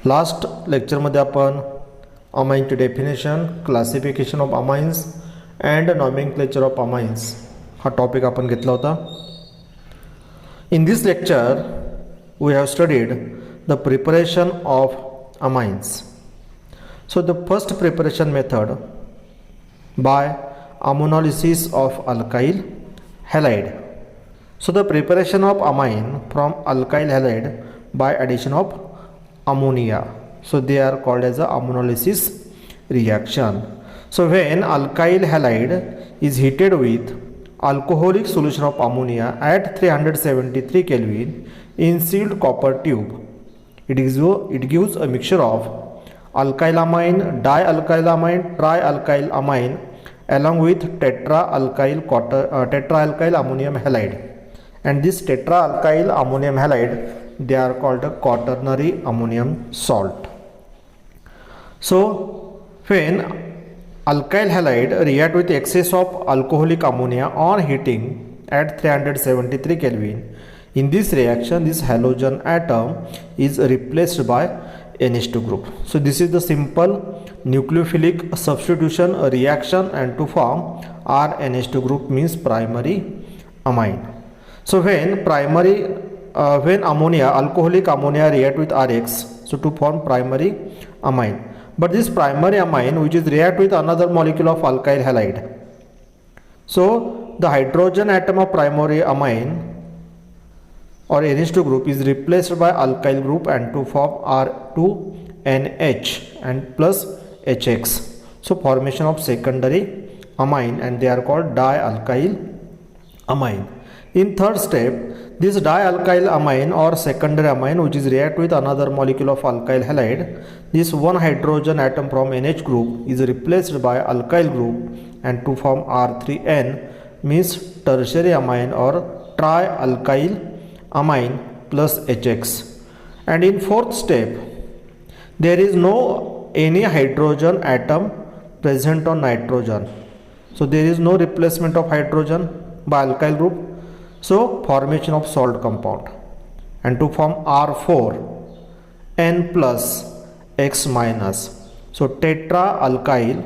Last लेक्चरमध्ये आपण अमाइनची definition, classification of amines and nomenclature of amines हा टॉपिक आपण घेतला होता. In this lecture we have studied the preparation of amines. So the first preparation method by ammonolysis of alkyl halide. So the preparation of amine from alkyl halide by addition of ammonia. So they are called as a ammonolysis reaction. So when alkyl halide is heated with alcoholic solution of ammonia at 373 Kelvin in sealed copper tube, it gives a mixture of alkylamine, dialkylamine, trialkylamine along with tetraalkyl ammonium halide, and this tetraalkyl ammonium halide they are called a quaternary ammonium salt. So when alkyl halide react with excess of alcoholic ammonia on heating at 373 Kelvin, in this reaction this halogen atom is replaced by NH2 group. So this is the simple nucleophilic substitution reaction, and to form RNH2 group means primary amine. So when alcoholic ammonia react with RX, so to form primary amine, but this primary amine which is react with another molecule of alkyl halide, so the hydrogen atom of primary amine or NH2 group is replaced by alkyl group and to form R2NH and plus HX. So formation of secondary amine, and they are called dialkyl amine. In third step, this dialkyl amine or secondary amine which is react with another molecule of alkyl halide, this one hydrogen atom from NH group is replaced by alkyl group and to form R3N means tertiary amine or trialkyl amine plus HX. And in fourth step, there is no any hydrogen atom present on nitrogen, so there is no replacement of hydrogen by alkyl group, so formation of salt compound, and to form R4 N plus X minus, so tetraalkyl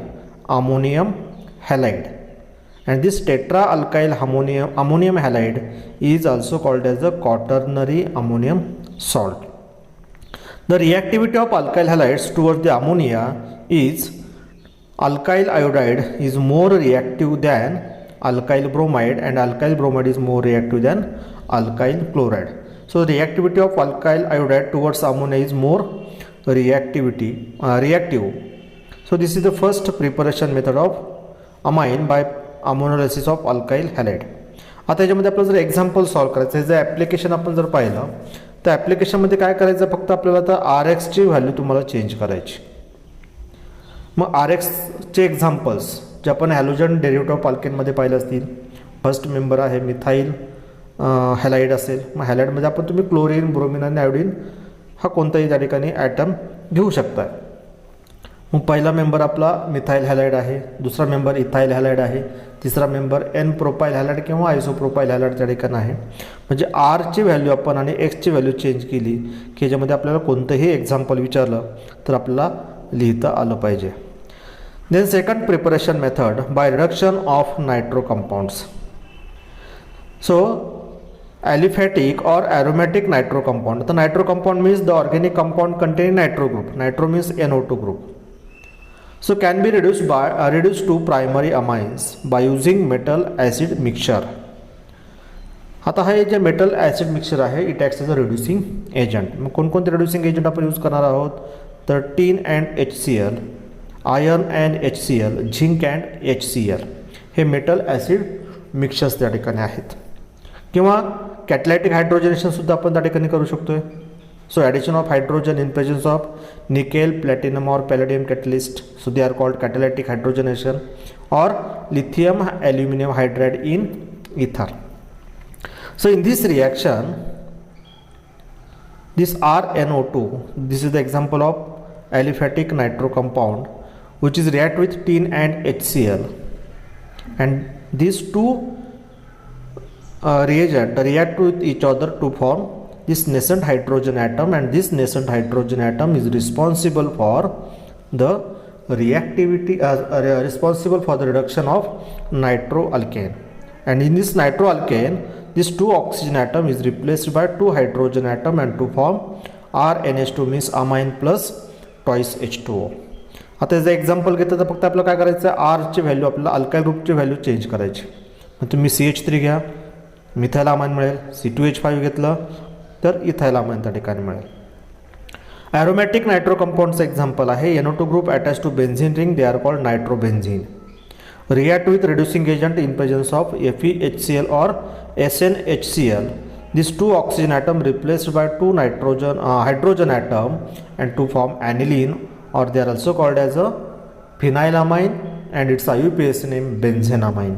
ammonium halide, and this tetraalkyl ammonium halide is also called as the quaternary ammonium salt. The reactivity of alkyl halides towards the ammonia is alkyl iodide is more reactive than alkyl bromide, and alkyl bromide is more reactive than alkyl chloride. So the reactivity of alkyl iodide towards ammonia is more reactive. So this is the first preparation method of amine by ammonolysis of alkyl halide. आता याच्यामध्ये आपल्याला जर example solve करायचं आहे, जर application आपण जर पाहिलं तर ॲप्लिकेशनमध्ये काय करायचं, फक्त आपल्याला आता आर एक्सची व्हॅल्यू तुम्हाला चेंज करायची. मग आर एक्सचे एक्झाम्पल्स जे आपण हॅलोजन डेरिव्हेटिव्ह ऑफ अल्केनमध्ये पाहिलं असतील. फर्स्ट मेंबर आहे मिथाईल हॅलाइड असेल, मग हॅलाइडमध्ये आपण तुम्ही क्लोरीन, ब्रोमिन आणि आयोडीन हा कोणताही त्या ठिकाणी ॲटम घेऊ शकता. मग पहिला मेंबर आपला मिथाईल हॅलाइड आहे, दुसरा मेंबर इथाईल हॅलाइड आहे, तिसरा मेंबर एन प्रोपाईल हॅलाइड किंवा आयसोप्रोपाईल हॅलाइड त्या ठिकाणी आहे. म्हणजे आरची व्हॅल्यू आपण आणि एक्सची व्हॅल्यू चेंज केली की याच्यामध्ये आपल्याला कोणतंही एक्झाम्पल विचारलं तर आपल्याला लिहिता आलं पाहिजे. Then second preparation method by reduction of nitro compounds. So aliphatic or aromatic nitro compound. The nitro compound means the organic compound containing nitro group. Nitro means NO2 group. So can be reduced to primary amines by using metal acid mixture. आता हा जे metal acid mixture आहे it acts as a reducing agent. मग कोणकोणते reducing agent आपण use करणार आहोत, तर tin and HCl, iron and HCl, zinc and HCl हे मेटल ॲसिड मिक्सचर्स त्या ठिकाणी आहेत. किंवा कॅटलायटिक हायड्रोजनेशन सुद्धा आपण त्या ठिकाणी करू शकतोय. So addition of hydrogen in presence of nickel, platinum और palladium catalyst, so they are called catalytic hydrogenation, और lithium aluminium hydride in ether. So in this reaction, this RNO2, this is the example of aliphatic nitro compound which is react with tin and HCl, and these two reagent react with each other to form this nascent hydrogen atom, and this nascent hydrogen atom is responsible for the reactivity, responsible for the reduction of nitroalkane. And in this nitroalkane, this 2 oxygen atom is replaced by 2 hydrogen atom and to form RNH2 means amine plus twice H2O. आता याचं example घेतलं तर फक्त आपल्याला काय करायचं आहे, आरची value आपल्याला अल्काईल ग्रुपची व्हॅल्यू चेंज करायची. मग तुम्ही CH3 घ्या, मिथाइल अमाइन मिळेल. C2H5 घेतलं तर इथाइल अमाइन त्या ठिकाणी मिळेल. ॲरोमॅटिक नायट्रो कंपाऊंडचं एक्झाम्पल आहे NO2 group attach to benzene ring, they are called nitrobenzene. React with reducing agent in presence of FeHCl or SnHCl. These 2 oxygen atom replaced by 2 hydrogen atom and to form aniline, or they are also called as a phenylamine and its IUPAC name benzenamine.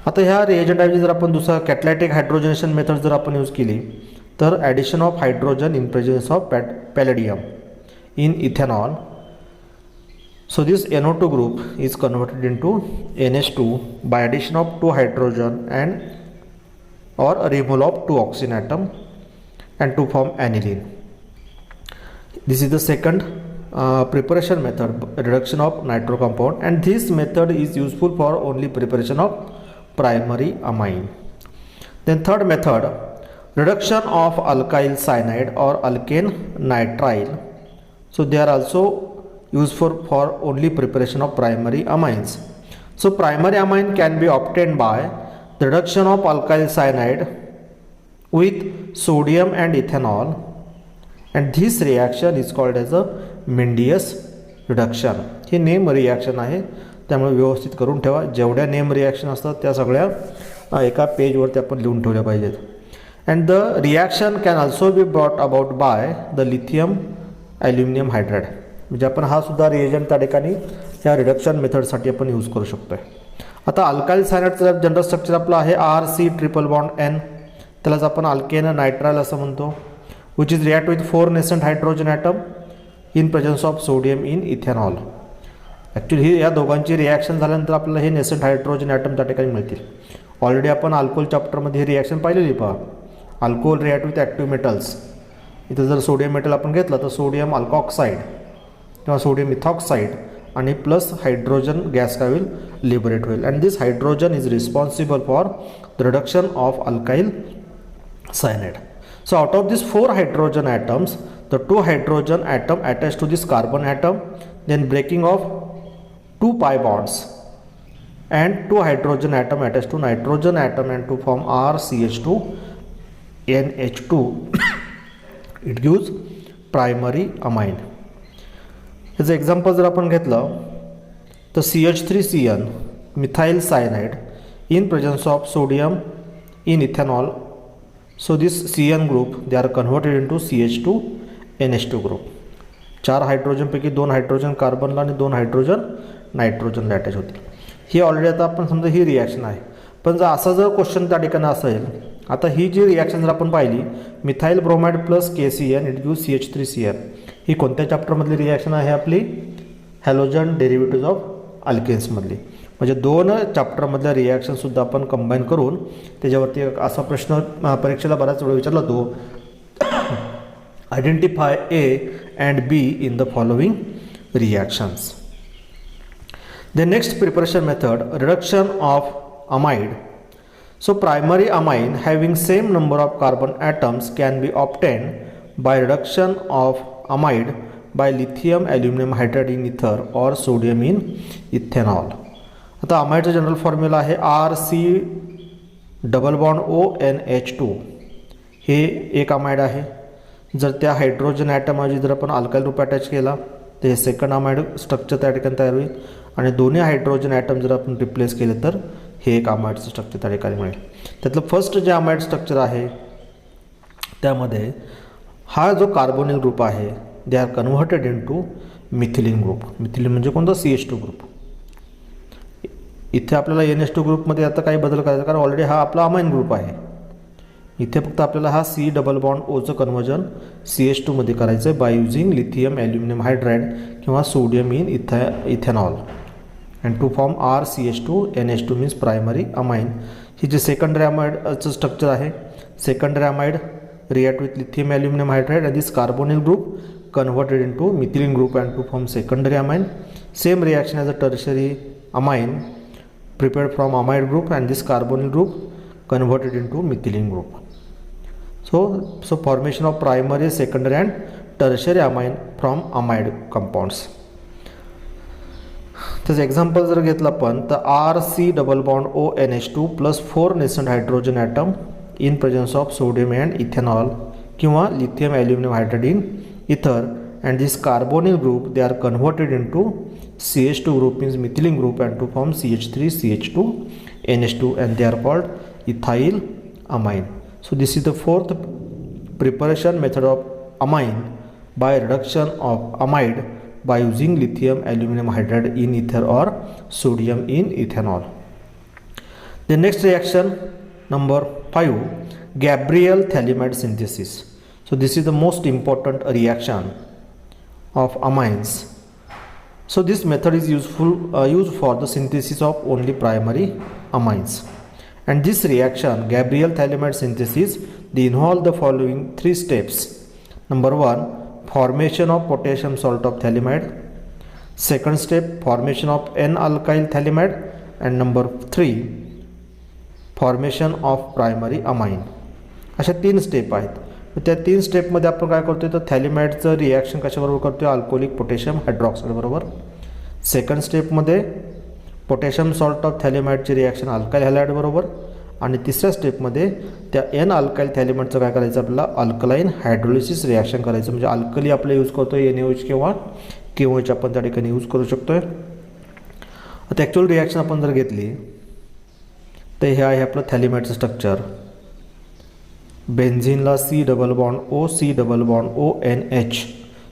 आता ह्या reagent ऐवजी जर आपण दुसरा कॅटलायटिक हायड्रोजनेशन method जर आपण use केली तर addition of hydrogen in presence of palladium in ethanol. So this NO2 group is converted into NH2 by addition of 2 hydrogen and or removal of 2 oxygen atom and to form aniline. This is the second preparation method, reduction of nitro compound, and this method is useful for only preparation of primary amine. Then third method, reduction of alkyl cyanide or alkane nitrile. So they are also useful for only preparation of primary amines. So primary amine can be obtained by the reduction of alkyl cyanide with sodium and ethanol, and this reaction is called as a Mendeus reduction. He name reaction आहे, त्यामुळे व्यवस्थित करून ठेवा. जेवढ्या name reaction असतात त्या सगळ्या एका पेजवरती आपण लिहून ठेवल्या पाहिजेत. And the reaction can also be brought about by the lithium aluminium hydride. म्हणजे आपण हा सुद्धा रिएजंट त्या ठिकाणी या रिडक्शन मेथडसाठी आपण यूज करू शकतो आहे. आता अल्काईल सायनाइडचं जनरल स्ट्रक्चर आपलं आहे RC ट्रिपल बॉन्ड N, त्यालाच आपण अल्केन नायट्राइल असं म्हणतो, which is react with 4 nascent hydrogen atom in presence of sodium in ethanol. Actually ही या दोघांची रिॲक्शन झाल्यानंतर आपल्याला हे नेसंट हायड्रोजन ॲटम त्या ठिकाणी मिळतील. ऑलरेडी आपण अल्कोहोल चॅप्टरमध्ये ही रिॲक्शन पाहिलेली. पहा, alcohol react with active metals. इथं जर सोडियम मेटल आपण घेतलं तर सोडियम अल्कॉक्साईड किंवा सोडियम इथॉक्साईड आणि प्लस हायड्रोजन गॅस काय होईल, लिबरेट होईल. And this hydrogen is responsible for the reduction of alkyl cyanide. So out of these 4 hydrogen atoms, the 2 hydrogen atom attached to this carbon atom, then breaking of 2 pi bonds, and 2 hydrogen atom attached to nitrogen atom and to form RCH2 NH2. It gives primary amine. As an example जर आपण घेतलं तर CH3CN methyl cyanide in presence of sodium in ethanol. So this CN group, they are converted into CH2 NH2 group. 4 हायड्रोजनपैकी 2 hydrogen कार्बनला आणि 2 hydrogen नायट्रोजनला attach होतील. ही already आता आपण समजा ही reaction आहे. पण जर असा जर क्वेश्चन त्या ठिकाणी असेल, आता ही जी रिॲक्शन जर आपण पाहिली, methyl bromide plus KCN it give CH3CN. ही कोणत्या चॅप्टरमधली रिॲक्शन आहे आपली, हॅलोजन डेरिव्हेटिव्ह ऑफ अल्केन्समधली. म्हणजे 2 चॅप्टरमधल्या रिॲक्शनसुद्धा आपण कंबाईन करून त्याच्यावरती असा प्रश्न परीक्षेला बऱ्याच वेळ विचारला तो, identify A and B in the following reactions. The next preparation method, reduction of amide. So primary amine having same number of carbon atoms can be obtained by reduction of amide by lithium aluminum hydride in ether or sodium in ethanol. आता अमाइडचा general formula आहे RC double bond ONH2. हे एक amide आहे. जर त्या hydrogen ॲटमऐवजी जर आपण alkyl group attach केला तर हे सेकंड अमाइड स्ट्रक्चर त्या ठिकाणी तयार होईल. आणि दोन्ही हायड्रोजन ॲटम जर आपण रिप्लेस केले तर हे एक अमाइडचं स्ट्रक्चर त्या ठिकाणी मिळेल. त्यातलं फर्स्ट जे अमाइड स्ट्रक्चर आहे त्यामध्ये हा जो कार्बोनिल ग्रुप आहे they are converted into methylene group. Methylene म्हणजे कोणता, CH2 ग्रुप. इथे आपल्याला NH2 ग्रुपमध्ये आता काही बदल करायचा, कारण ऑलरेडी हा आपला अमाइन ग्रुप आहे. इथे फक्त आपल्याला हा C डबल बॉन्ड ओचं कन्वर्जन CH2 मध्ये करायचं आहे by using lithium aluminium hydride किंवा sodium in ethanol and to form RCH2 NH2 means primary amine. ही जे सेकंडरी अमाइडचं स्ट्रक्चर आहे, secondary amide react with lithium aluminum hydride and this carbonyl group converted into methylene group and to form secondary amine. Same reaction as a tertiary amine prepared from amide group and this carbonyl group converted into methylene group. So formation of primary, secondary and tertiary amine from amide compounds. त्याचं example जर घेतलं आपण तर RC double bond ONH2 plus 4 nascent hydrogen atom in presence of sodium and ethanol किंवा lithium aluminium hydride in ether and this carbonyl group they are converted into CH2 group means methylene group and to form CH3 CH2 NH2 and they are called ethyl amine. So this is the fourth preparation method of amine by reduction of amide by using lithium aluminum hydride in ether or sodium in ethanol. The next reaction number 5, Gabriel Thalamide synthesis. So this is the most important reaction of amines. So this method is used for the synthesis of only primary amines. And this reaction, Gabriel Thalamide synthesis, they involve the following 3 steps. Number 1, formation of potassium salt of thalamide. Second step, formation of N-alkyl thalamide. And number 3, formation of primary amine. अशा 3 step आहेत. त्या 3 स्टेपमध्ये आपण काय करतोय तर थॅलिमाइडचं reaction कशाबरोबर करतोय अल्कोहोलिक पोटॅशियम हायड्रॉक्साईड बरोबर. सेकंड स्टेपमध्ये पोटॅशियम सॉल्ट ऑफ थॅलिमाइडची रिॲक्शन अल्काइल हॅलाइड बरोबर आणि तिसऱ्या स्टेपमध्ये त्या एन अल्काइल थॅलिमाइडचं काय करायचं आपल्याला अल्कलाइन हायड्रोलिसिस रिॲक्शन करायचं. म्हणजे अल्कली आपलं यूज करतोय NaOH किंवा KOH आपण त्या ठिकाणी यूज करू शकतोय. आता ॲक्च्युअल रिॲक्शन आपण जर घेतली तर हे आहे आपलं थॅलिमाइडचं स्ट्रक्चर. बेन्झीनला C double bond O C double bond ONH.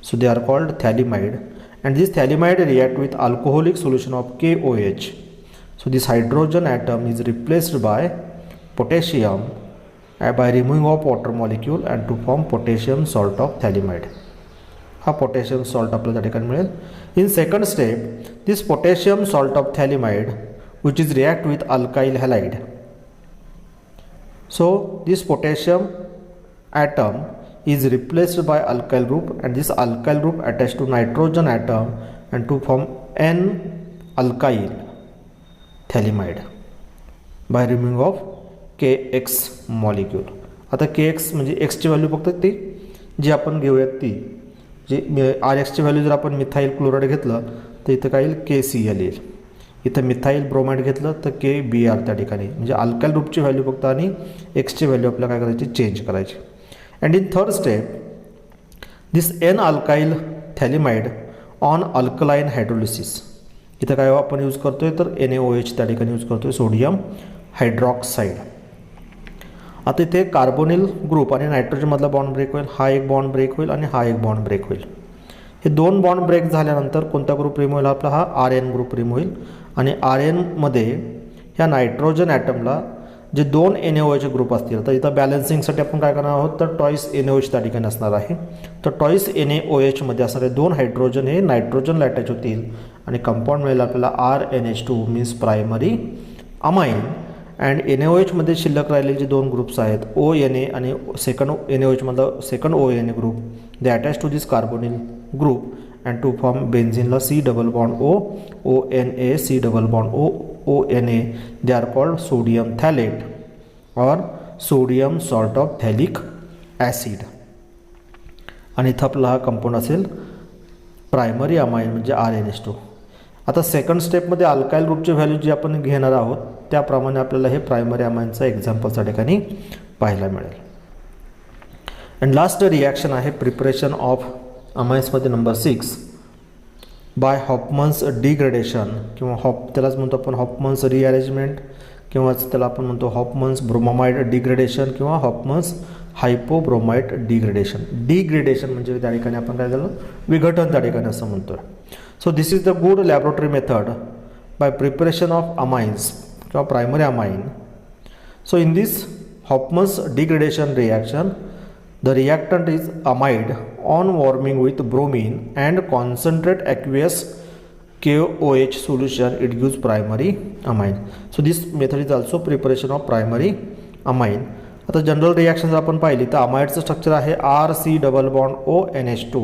So they are called thalamide and this thalamide react with alcoholic solution of KOH. So this hydrogen atom is replaced by potassium by removing of water molecule and to form potassium salt of thalamide. हा potassium salt आपल्याला त्या ठिकाणी मिळेल. In second step this potassium salt of thalamide which is react with alkyl halide. So this potassium atom is replaced by alkyl group and this alkyl group attached to nitrogen atom and to form N-alkyl thalamide by removing of KX molecule. आता KX म्हणजे X ची value फक्त ती जी आपण घेऊयात ती जी RX ची value जर आपण मिथाइल क्लोराइड घेतलं तर इथं काय येईल KCl येईल. इथं मिथाइल ब्रोमाइड घेतलं तर KBr त्या ठिकाणी म्हणजे अल्काइल ग्रुपची व्हॅल्यू फक्त आणि एक्सची व्हॅल्यू आपल्याला काय करायची चेंज करायची. And in third step this N-alkyl phthalimide on alkaline hydrolysis. इथं काय आपण यूज करतोय तर NaOH त्या ठिकाणी यूज करतोय सोडियम हायड्रॉक्साईड. आता इथे कार्बोनिल ग्रुप आणि नायट्रोजनमधला बॉन्ड ब्रेक होईल. हा एक बॉन्ड ब्रेक होईल आणि हा एक बॉन्ड ब्रेक होईल. हे 2 बॉन्ड ब्रेक झाल्यानंतर कोणता ग्रुप रिमूव्ह होईल आपला हा RN ग्रुप रिमूव्ह होईल आणि RNमध्ये ह्या नायट्रोजन ॲटमला जे 2 NaOH ग्रुप असतील तर इथं बॅलन्सिंगसाठी आपण काय करणार आहोत तर टॉईस NaOH त्या ठिकाणी असणार आहे. तर टॉईस NaOH मध्ये असणारे 2 हायड्रोजन हे नायट्रोजनला अटॅच होतील आणि कंपाऊंड मिळेल आपल्याला RNH2 means primary amine. And NaOH मध्ये शिल्लक राहिलेले जे 2 ग्रुप्स आहेत ONA आणि सेकंड NaOH मधलं second ONA group they attach to this carbonyl group and to form benzene C double bond O ONA C double bond O ONA. They are called sodium thalate or sodium salt of thalic acid. आणि इथं आपला हा compound असेल primary amine म्हणजे RNH2. आता second स्टेपमध्ये alkyl ग्रुपची value जी आपण घेणार आहोत त्याप्रमाणे आपल्याला हे प्रायमरी अमाइनचं एक्झाम्पलच्या ठिकाणी पाहायला मिळेल. अँड लास्ट रिॲक्शन आहे प्रिपरेशन ऑफ अमाइन्समध्ये नंबर 6 बाय हॉफमन्स डिग्रेडेशन किंवा त्यालाच म्हणतो आपण हॉफमन्स रिअरेंजमेंट किंवा त्याला आपण म्हणतो हॉफमन्स ब्रोमामाइड डिग्रेडेशन किंवा हॉफमन्स हायपोब्रोमाइड डिग्रेडेशन. डिग्रेडेशन म्हणजे त्या ठिकाणी आपण काय झालं विघटन त्या ठिकाणी असं म्हणतो. So this is the good laboratory method by preparation of amines किंवा primary amine. So in this Hofmann's degradation reaction the reactant is amide on warming with bromine and concentrate aqueous KOH solution it gives primary amine. So this method is also preparation of primary amine. आता general reaction जर आपण पाहिली तर अमाइडचं structure आहे RC double bond ONH2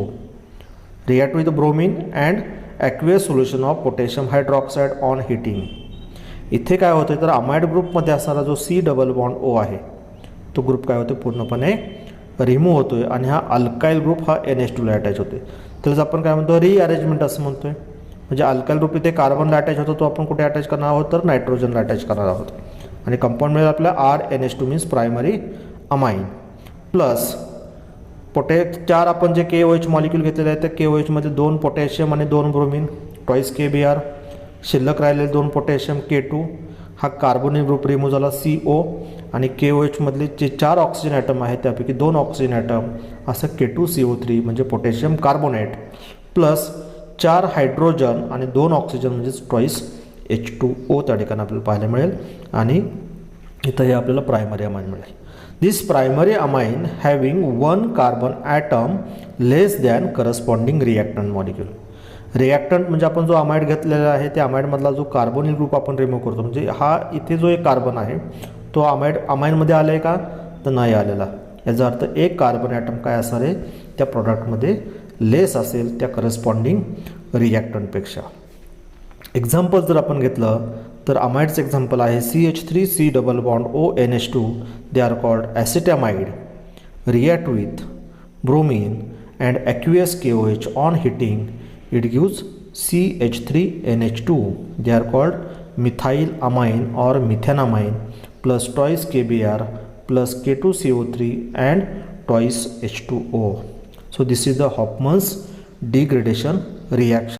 react with bromine and aqueous solution of potassium hydroxide on heating. इथे काय होतं तर अमाइड ग्रुपमध्ये असणारा जो C डबल बॉन्ड O आहे तो ग्रुप काय होतो पूर्णपणे रिमूव्ह होतोय आणि हा अल्काइल ग्रुप हा NH2 ला अटॅच होते. त्यालाच आपण काय म्हणतो रिअरेंजमेंट असं म्हणतोय. म्हणजे अल्काइल ग्रुप इथे कार्बनला अटॅच होतो तो आपण कुठे अटॅच करणार आहोत तर नायट्रोजनला अटॅच करणार आहोत आणि कंपाऊंड मिळेल आपला RNH2 means primary amine plus चार आपण जे KOH मॉलिक्यूल घेतलेले आहेत त्या KOH मध्ये 2 पोटॅशियम आणि 2 ब्रोमीन ट्वाईस KBr, शिल्लक राहिलेले 2 पोटॅशियम K2, हा कार्बोनिल ग्रुप रिमूव्ह झाला CO आणि KOH मधले जे 4 ऑक्सिजन ॲटम आहेत त्यापैकी 2 ऑक्सिजन ॲटम असं K2CO3 म्हणजे पोटॅशियम कार्बोनेट प्लस 4 हायड्रोजन आणि 2 ऑक्सिजन म्हणजेच ट्वाईस H2O त्या ठिकाणी आपल्याला पाहायला मिळेल आणि इथं हे आपल्याला प्रायमरी अमाइन मिळेल. This primary amine having 1 carbon atom less than corresponding reactant molecule. Reactant म्हणजे आपण जो अमाइड घेतलेला आहे त्या अमाइडमधला जो कार्बोनिल ग्रुप आपण रिमूव्ह करतो म्हणजे हा इथे जो एक कार्बन आहे तो अमाइनमध्ये आला आहे का तर नाही आलेला. याचा अर्थ एक कार्बन ॲटम काय असणार आहे त्या प्रॉडक्टमध्ये लेस असेल त्या करस्पॉन्डिंग रिॲक्टंटपेक्षा. एक्झाम्पल जर आपण घेतलं तर अमाइडचं एक्झाम्पल आहे CH3C double bond ONH2 they are called acetamide react with bromine and aqueous KOH on heating it gives CH3NH2 they are called methyl amine और methanamine plus twice KBr plus K2CO3 and twice H2O. So this is the Hofmann's degradation reaction.